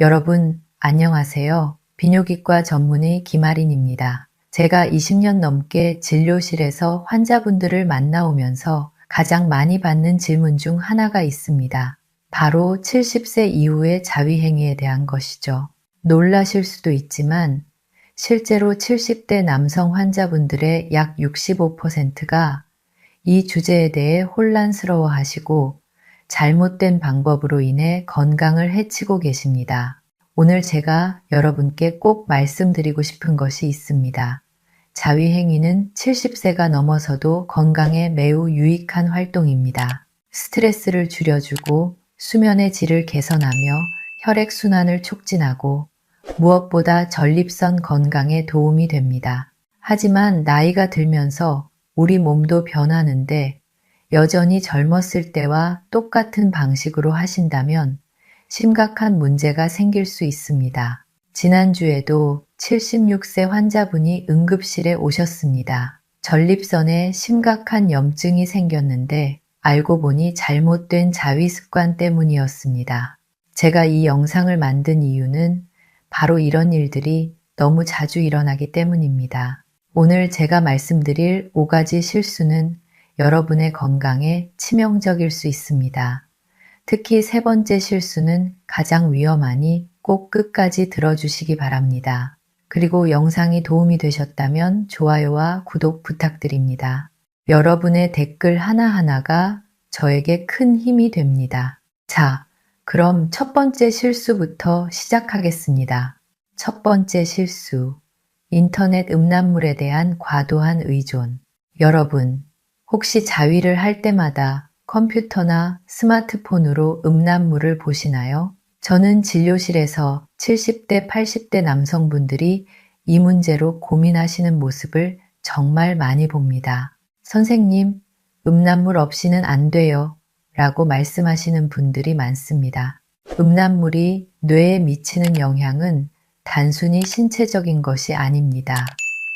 여러분, 안녕하세요. 비뇨기과 전문의 김아린입니다. 제가 20년 넘게 진료실에서 환자분들을 만나오면서 가장 많이 받는 질문 중 하나가 있습니다. 바로 70세 이후의 자위행위에 대한 것이죠. 놀라실 수도 있지만 실제로 70대 남성 환자분들의 약 65%가 이 주제에 대해 혼란스러워 하시고 잘못된 방법으로 인해 건강을 해치고 계십니다. 오늘 제가 여러분께 꼭 말씀드리고 싶은 것이 있습니다. 자위행위는 70세가 넘어서도 건강에 매우 유익한 활동입니다. 스트레스를 줄여주고 수면의 질을 개선하며 혈액순환을 촉진하고 무엇보다 전립선 건강에 도움이 됩니다. 하지만 나이가 들면서 우리 몸도 변하는데 여전히 젊었을 때와 똑같은 방식으로 하신다면 심각한 문제가 생길 수 있습니다. 지난주에도 76세 환자분이 응급실에 오셨습니다. 전립선에 심각한 염증이 생겼는데 알고 보니 잘못된 자위 습관 때문이었습니다. 제가 이 영상을 만든 이유는 바로 이런 일들이 너무 자주 일어나기 때문입니다. 오늘 제가 말씀드릴 5가지 실수는 여러분의 건강에 치명적일 수 있습니다. 특히 세 번째 실수는 가장 위험하니 꼭 끝까지 들어주시기 바랍니다. 그리고 영상이 도움이 되셨다면 좋아요와 구독 부탁드립니다. 여러분의 댓글 하나하나가 저에게 큰 힘이 됩니다. 자, 그럼 첫 번째 실수부터 시작하겠습니다. 첫 번째 실수, 인터넷 음란물에 대한 과도한 의존. 여러분, 혹시 자위를 할 때마다 컴퓨터나 스마트폰으로 음란물을 보시나요? 저는 진료실에서 70대, 80대 남성분들이 이 문제로 고민하시는 모습을 정말 많이 봅니다. 선생님, 음란물 없이는 안 돼요. 라고 말씀하시는 분들이 많습니다. 음란물이 뇌에 미치는 영향은 단순히 신체적인 것이 아닙니다.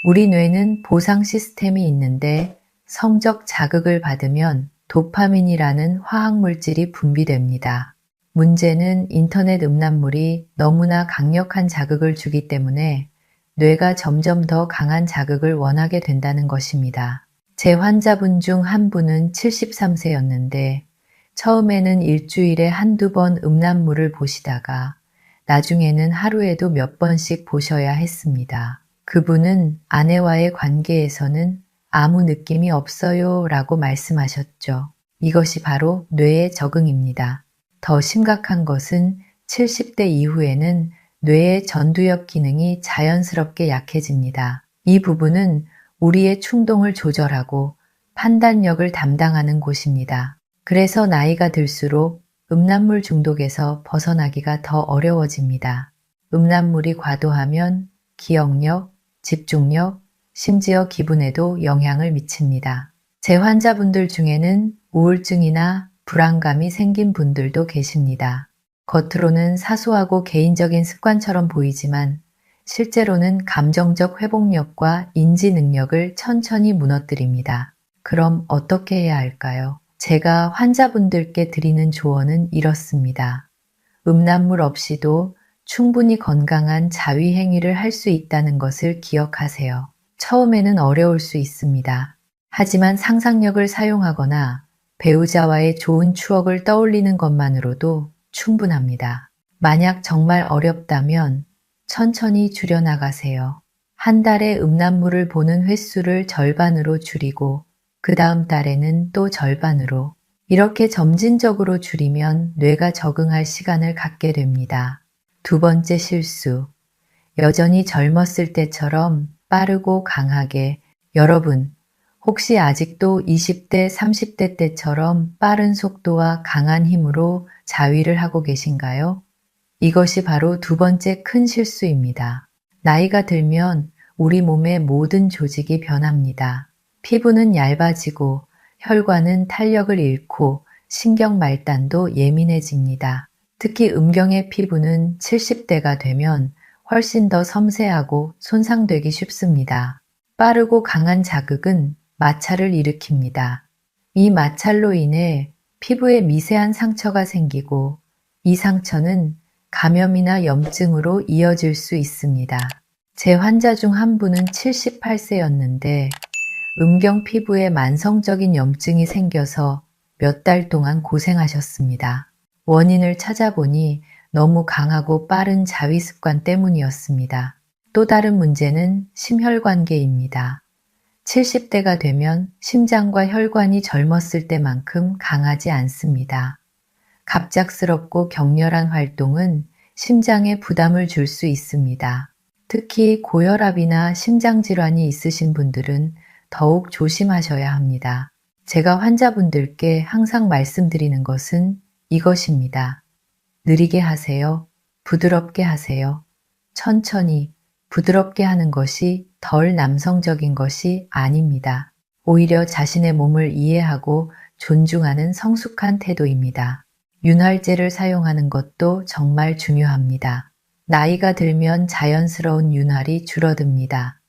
우리 뇌는 보상 시스템이 있는데 성적 자극을 받으면 도파민이라는 화학물질이 분비됩니다. 문제는 인터넷 음란물이 너무나 강력한 자극을 주기 때문에 뇌가 점점 더 강한 자극을 원하게 된다는 것입니다. 제 환자분 중 한 분은 73세였는데 처음에는 일주일에 한두 번 음란물을 보시다가 나중에는 하루에도 몇 번씩 보셔야 했습니다. 그분은 아내와의 관계에서는 아무 느낌이 없어요 라고 말씀하셨죠. 이것이 바로 뇌의 적응입니다. 더 심각한 것은 70대 이후에는 뇌의 전두엽 기능이 자연스럽게 약해집니다. 이 부분은 우리의 충동을 조절하고 판단력을 담당하는 곳입니다. 그래서 나이가 들수록 음란물 중독에서 벗어나기가 더 어려워집니다. 음란물이 과도하면 기억력, 집중력, 심지어 기분에도 영향을 미칩니다. 제 환자분들 중에는 우울증이나 불안감이 생긴 분들도 계십니다. 겉으로는 사소하고 개인적인 습관처럼 보이지만 실제로는 감정적 회복력과 인지 능력을 천천히 무너뜨립니다. 그럼 어떻게 해야 할까요? 제가 환자분들께 드리는 조언은 이렇습니다. 음란물 없이도 충분히 건강한 자위 행위를 할 수 있다는 것을 기억하세요. 처음에는 어려울 수 있습니다. 하지만 상상력을 사용하거나 배우자와의 좋은 추억을 떠올리는 것만으로도 충분합니다. 만약 정말 어렵다면 천천히 줄여나가세요. 한 달에 음란물을 보는 횟수를 절반으로 줄이고 그 다음 달에는 또 절반으로 이렇게 점진적으로 줄이면 뇌가 적응할 시간을 갖게 됩니다. 두 번째 실수, 여전히 젊었을 때처럼 빠르고 강하게. 여러분, 혹시 아직도 20대, 30대 때처럼 빠른 속도와 강한 힘으로 자위를 하고 계신가요? 이것이 바로 두 번째 큰 실수입니다. 나이가 들면 우리 몸의 모든 조직이 변합니다. 피부는 얇아지고 혈관은 탄력을 잃고 신경 말단도 예민해집니다. 특히 음경의 피부는 70대가 되면 훨씬 더 섬세하고 손상되기 쉽습니다. 빠르고 강한 자극은 마찰을 일으킵니다. 이 마찰로 인해 피부에 미세한 상처가 생기고 이 상처는 감염이나 염증으로 이어질 수 있습니다. 제 환자 중 한 분은 78세였는데 음경 피부에 만성적인 염증이 생겨서 몇 달 동안 고생하셨습니다. 원인을 찾아보니 너무 강하고 빠른 자위 습관 때문이었습니다. 또 다른 문제는 심혈관계입니다. 70대가 되면 심장과 혈관이 젊었을 때만큼 강하지 않습니다. 갑작스럽고 격렬한 활동은 심장에 부담을 줄 수 있습니다. 특히 고혈압이나 심장질환이 있으신 분들은 더욱 조심하셔야 합니다. 제가 환자분들께 항상 말씀드리는 것은 이것입니다. 느리게 하세요. 부드럽게 하세요. 천천히, 부드럽게 하는 것이 덜 남성적인 것이 아닙니다. 오히려 자신의 몸을 이해하고 존중하는 성숙한 태도입니다. 윤활제를 사용하는 것도 정말 중요합니다. 나이가 들면 자연스러운 윤활이 줄어듭니다.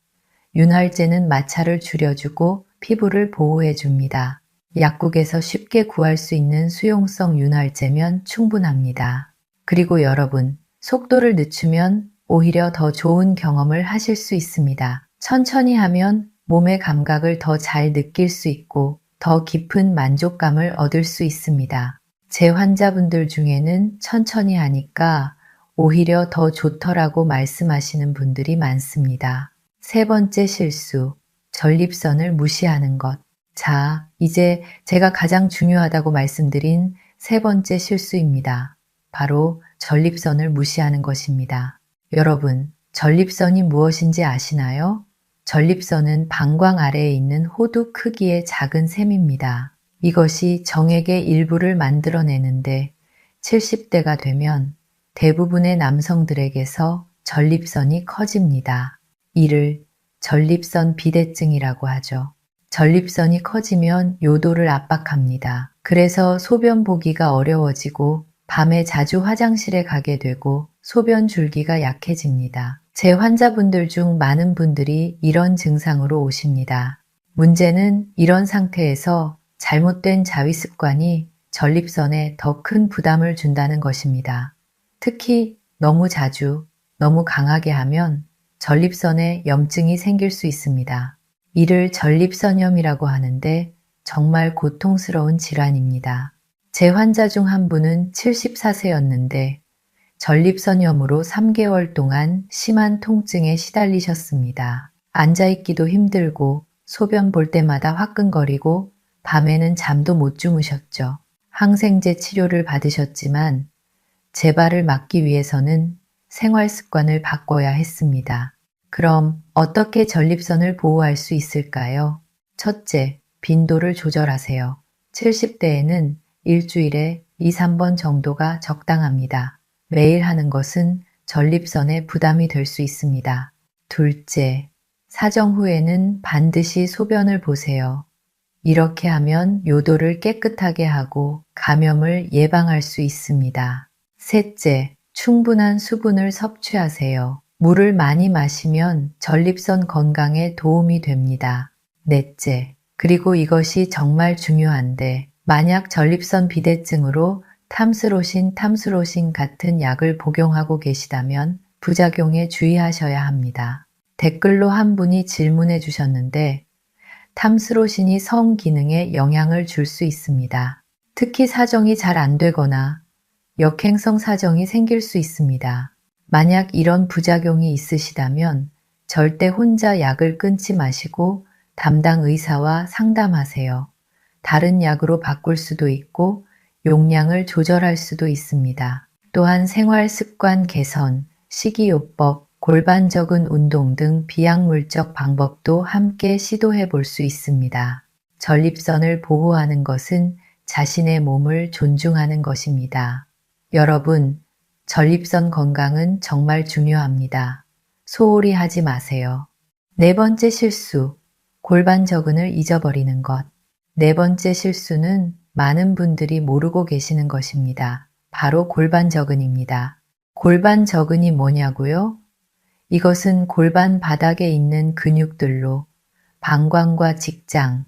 윤활제는 마찰을 줄여주고 피부를 보호해줍니다. 약국에서 쉽게 구할 수 있는 수용성 윤활제면 충분합니다. 그리고 여러분, 속도를 늦추면 오히려 더 좋은 경험을 하실 수 있습니다. 천천히 하면 몸의 감각을 더 잘 느낄 수 있고 더 깊은 만족감을 얻을 수 있습니다. 제 환자분들 중에는 천천히 하니까 오히려 더 좋더라고 말씀하시는 분들이 많습니다. 세 번째 실수, 전립선을 무시하는 것. 자, 이제 제가 가장 중요하다고 말씀드린 세 번째 실수입니다. 바로 전립선을 무시하는 것입니다. 여러분, 전립선이 무엇인지 아시나요? 전립선은 방광 아래에 있는 호두 크기의 작은 샘입니다. 이것이 정액의 일부를 만들어내는데 70대가 되면 대부분의 남성들에게서 전립선이 커집니다. 이를 전립선 비대증이라고 하죠. 전립선이 커지면 요도를 압박합니다. 그래서 소변 보기가 어려워지고 밤에 자주 화장실에 가게 되고 소변 줄기가 약해집니다. 제 환자분들 중 많은 분들이 이런 증상으로 오십니다. 문제는 이런 상태에서 잘못된 자위 습관이 전립선에 더 큰 부담을 준다는 것입니다. 특히 너무 자주, 너무 강하게 하면 전립선에 염증이 생길 수 있습니다. 이를 전립선염이라고 하는데 정말 고통스러운 질환입니다. 제 환자 중 한 분은 74세였는데 전립선염으로 3개월 동안 심한 통증에 시달리셨습니다. 앉아있기도 힘들고 소변 볼 때마다 화끈거리고 밤에는 잠도 못 주무셨죠. 항생제 치료를 받으셨지만 재발을 막기 위해서는 생활 습관을 바꿔야 했습니다. 그럼 어떻게 전립선을 보호할 수 있을까요? 첫째, 빈도를 조절하세요. 70대에는 일주일에 2, 3번 정도가 적당합니다. 매일 하는 것은 전립선에 부담이 될 수 있습니다. 둘째, 사정 후에는 반드시 소변을 보세요. 이렇게 하면 요도를 깨끗하게 하고 감염을 예방할 수 있습니다. 셋째, 충분한 수분을 섭취하세요. 물을 많이 마시면 전립선 건강에 도움이 됩니다. 넷째, 그리고 이것이 정말 중요한데 만약 전립선 비대증으로 탐스로신 같은 약을 복용하고 계시다면 부작용에 주의하셔야 합니다. 댓글로 한 분이 질문해 주셨는데 탐스로신이 성 기능에 영향을 줄 수 있습니다. 특히 사정이 잘 안 되거나 역행성 사정이 생길 수 있습니다. 만약 이런 부작용이 있으시다면 절대 혼자 약을 끊지 마시고 담당 의사와 상담하세요. 다른 약으로 바꿀 수도 있고 용량을 조절할 수도 있습니다. 또한 생활 습관 개선, 식이요법, 골반적인 운동 등 비약물적 방법도 함께 시도해 볼 수 있습니다. 전립선을 보호하는 것은 자신의 몸을 존중하는 것입니다. 여러분, 전립선 건강은 정말 중요합니다. 소홀히 하지 마세요. 네 번째 실수, 골반저근을 잊어버리는 것. 네 번째 실수는 많은 분들이 모르고 계시는 것입니다. 바로 골반저근입니다. 골반저근이 뭐냐고요? 이것은 골반 바닥에 있는 근육들로 방광과 직장,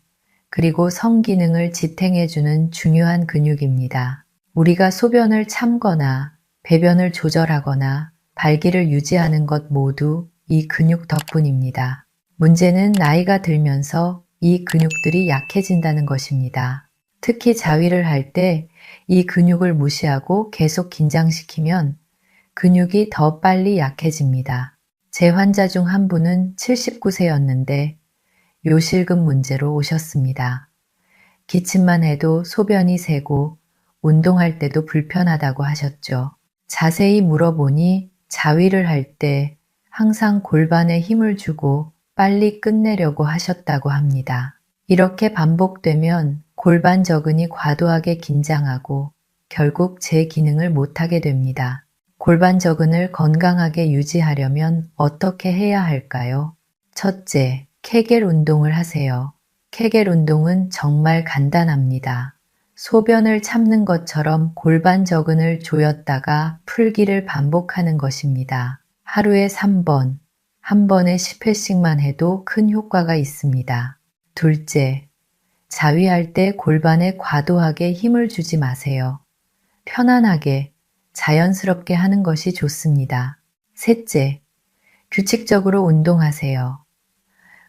그리고 성기능을 지탱해주는 중요한 근육입니다. 우리가 소변을 참거나 배변을 조절하거나 발기를 유지하는 것 모두 이 근육 덕분입니다. 문제는 나이가 들면서 이 근육들이 약해진다는 것입니다. 특히 자위를 할 때 이 근육을 무시하고 계속 긴장시키면 근육이 더 빨리 약해집니다. 제 환자 중 한 분은 79세였는데 요실금 문제로 오셨습니다. 기침만 해도 소변이 새고 운동할 때도 불편하다고 하셨죠. 자세히 물어보니 자위를 할 때 항상 골반에 힘을 주고 빨리 끝내려고 하셨다고 합니다. 이렇게 반복되면 골반 저근이 과도하게 긴장하고 결국 제 기능을 못하게 됩니다. 골반 저근을 건강하게 유지하려면 어떻게 해야 할까요? 첫째, 케겔 운동을 하세요. 케겔 운동은 정말 간단합니다. 소변을 참는 것처럼 골반 저근을 조였다가 풀기를 반복하는 것입니다. 하루에 3번, 한 번에 10회씩만 해도 큰 효과가 있습니다. 둘째, 자위할 때 골반에 과도하게 힘을 주지 마세요. 편안하게, 자연스럽게 하는 것이 좋습니다. 셋째, 규칙적으로 운동하세요.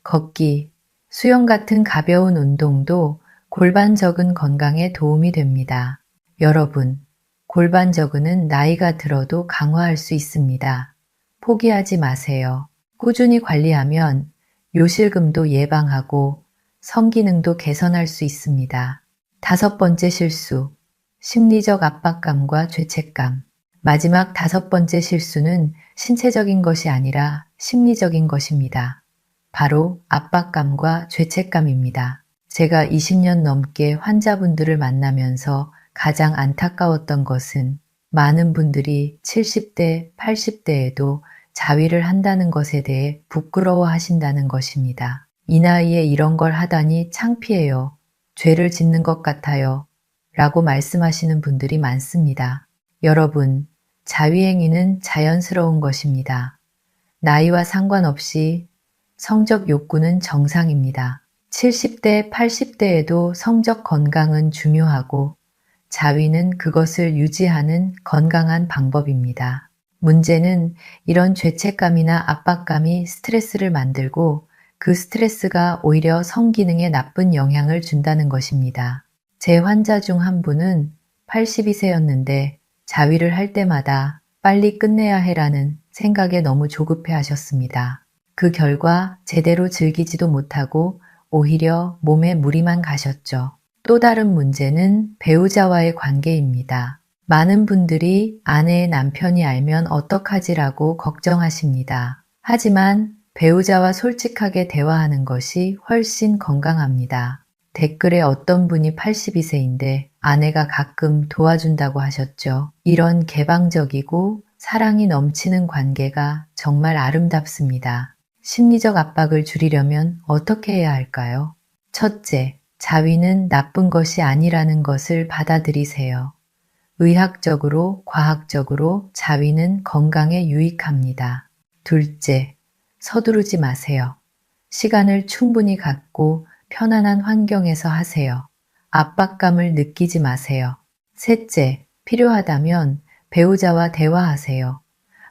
걷기, 수영 같은 가벼운 운동도 골반 저근 건강에 도움이 됩니다. 여러분, 골반 저근은 나이가 들어도 강화할 수 있습니다. 포기하지 마세요. 꾸준히 관리하면 요실금도 예방하고 성기능도 개선할 수 있습니다. 다섯 번째 실수, 심리적 압박감과 죄책감. 마지막 다섯 번째 실수는 신체적인 것이 아니라 심리적인 것입니다. 바로 압박감과 죄책감입니다. 제가 20년 넘게 환자분들을 만나면서 가장 안타까웠던 것은 많은 분들이 70대, 80대에도 자위를 한다는 것에 대해 부끄러워 하신다는 것입니다. 이 나이에 이런 걸 하다니 창피해요. 죄를 짓는 것 같아요. 라고 말씀하시는 분들이 많습니다. 여러분, 자위행위는 자연스러운 것입니다. 나이와 상관없이 성적 욕구는 정상입니다. 70대, 80대에도 성적 건강은 중요하고 자위는 그것을 유지하는 건강한 방법입니다. 문제는 이런 죄책감이나 압박감이 스트레스를 만들고 그 스트레스가 오히려 성기능에 나쁜 영향을 준다는 것입니다. 제 환자 중 한 분은 82세였는데 자위를 할 때마다 빨리 끝내야 해라는 생각에 너무 조급해 하셨습니다. 그 결과 제대로 즐기지도 못하고 오히려 몸에 무리만 가셨죠. 또 다른 문제는 배우자와의 관계입니다. 많은 분들이 아내의 남편이 알면 어떡하지라고 걱정하십니다. 하지만 배우자와 솔직하게 대화하는 것이 훨씬 건강합니다. 댓글에 어떤 분이 82세인데 아내가 가끔 도와준다고 하셨죠. 이런 개방적이고 사랑이 넘치는 관계가 정말 아름답습니다. 심리적 압박을 줄이려면 어떻게 해야 할까요? 첫째, 자위는 나쁜 것이 아니라는 것을 받아들이세요. 의학적으로, 과학적으로 자위는 건강에 유익합니다. 둘째, 서두르지 마세요. 시간을 충분히 갖고 편안한 환경에서 하세요. 압박감을 느끼지 마세요. 셋째, 필요하다면 배우자와 대화하세요.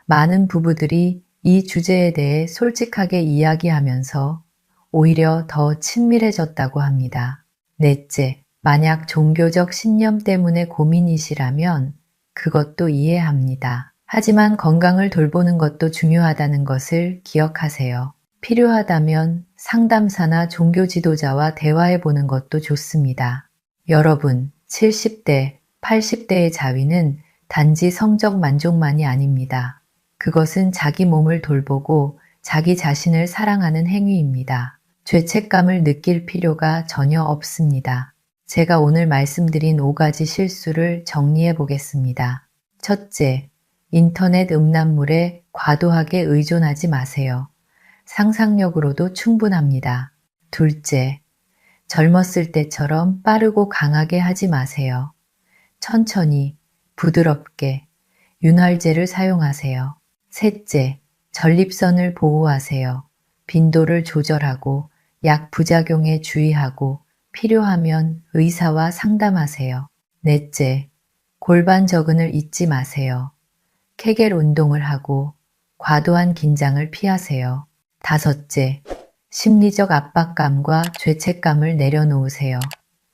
많은 부부들이 이 주제에 대해 솔직하게 이야기하면서 오히려 더 친밀해졌다고 합니다. 넷째, 만약 종교적 신념 때문에 고민이시라면 그것도 이해합니다. 하지만 건강을 돌보는 것도 중요하다는 것을 기억하세요. 필요하다면 상담사나 종교 지도자와 대화해 보는 것도 좋습니다. 여러분, 70대, 80대의 자위는 단지 성적 만족만이 아닙니다. 그것은 자기 몸을 돌보고 자기 자신을 사랑하는 행위입니다. 죄책감을 느낄 필요가 전혀 없습니다. 제가 오늘 말씀드린 5가지 실수를 정리해 보겠습니다. 첫째, 인터넷 음란물에 과도하게 의존하지 마세요. 상상력으로도 충분합니다. 둘째, 젊었을 때처럼 빠르고 강하게 하지 마세요. 천천히, 부드럽게, 윤활제를 사용하세요. 셋째, 전립선을 보호하세요. 빈도를 조절하고 약 부작용에 주의하고 필요하면 의사와 상담하세요. 넷째, 골반 저근을 잊지 마세요. 케겔 운동을 하고 과도한 긴장을 피하세요. 5째, 심리적 압박감과 죄책감을 내려놓으세요.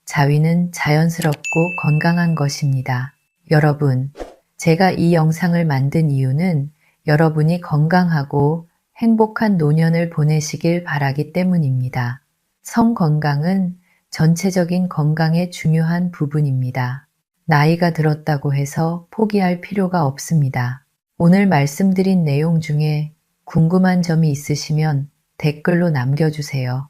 자위는 자연스럽고 건강한 것입니다. 여러분, 제가 이 영상을 만든 이유는 여러분이 건강하고 행복한 노년을 보내시길 바라기 때문입니다. 성 건강은 전체적인 건강의 중요한 부분입니다. 나이가 들었다고 해서 포기할 필요가 없습니다. 오늘 말씀드린 내용 중에 궁금한 점이 있으시면 댓글로 남겨주세요.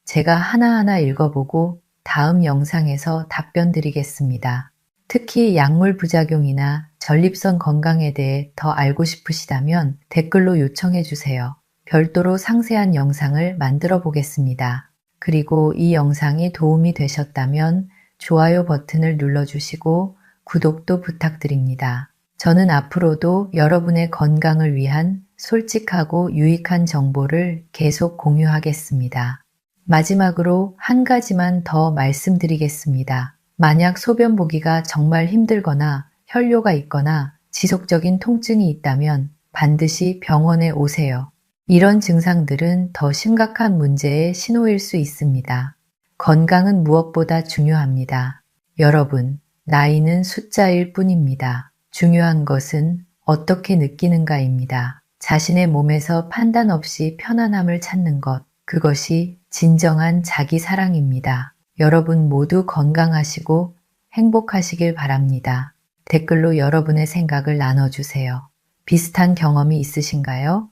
제가 하나하나 읽어보고 다음 영상에서 답변 드리겠습니다. 특히 약물 부작용이나 전립선 건강에 대해 더 알고 싶으시다면 댓글로 요청해 주세요. 별도로 상세한 영상을 만들어 보겠습니다. 그리고 이 영상이 도움이 되셨다면 좋아요 버튼을 눌러주시고 구독도 부탁드립니다. 저는 앞으로도 여러분의 건강을 위한 솔직하고 유익한 정보를 계속 공유하겠습니다. 마지막으로 한 가지만 더 말씀드리겠습니다. 만약 소변 보기가 정말 힘들거나 혈뇨가 있거나 지속적인 통증이 있다면 반드시 병원에 오세요. 이런 증상들은 더 심각한 문제의 신호일 수 있습니다. 건강은 무엇보다 중요합니다. 여러분, 나이는 숫자일 뿐입니다. 중요한 것은 어떻게 느끼는가입니다. 자신의 몸에서 판단 없이 편안함을 찾는 것, 그것이 진정한 자기 사랑입니다. 여러분 모두 건강하시고 행복하시길 바랍니다. 댓글로 여러분의 생각을 나눠주세요. 비슷한 경험이 있으신가요?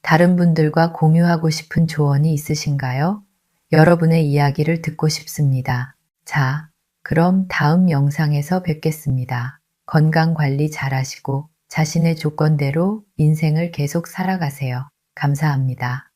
다른 분들과 공유하고 싶은 조언이 있으신가요? 여러분의 이야기를 듣고 싶습니다. 자, 그럼 다음 영상에서 뵙겠습니다. 건강 관리 잘하시고 자신의 조건대로 인생을 계속 살아가세요. 감사합니다.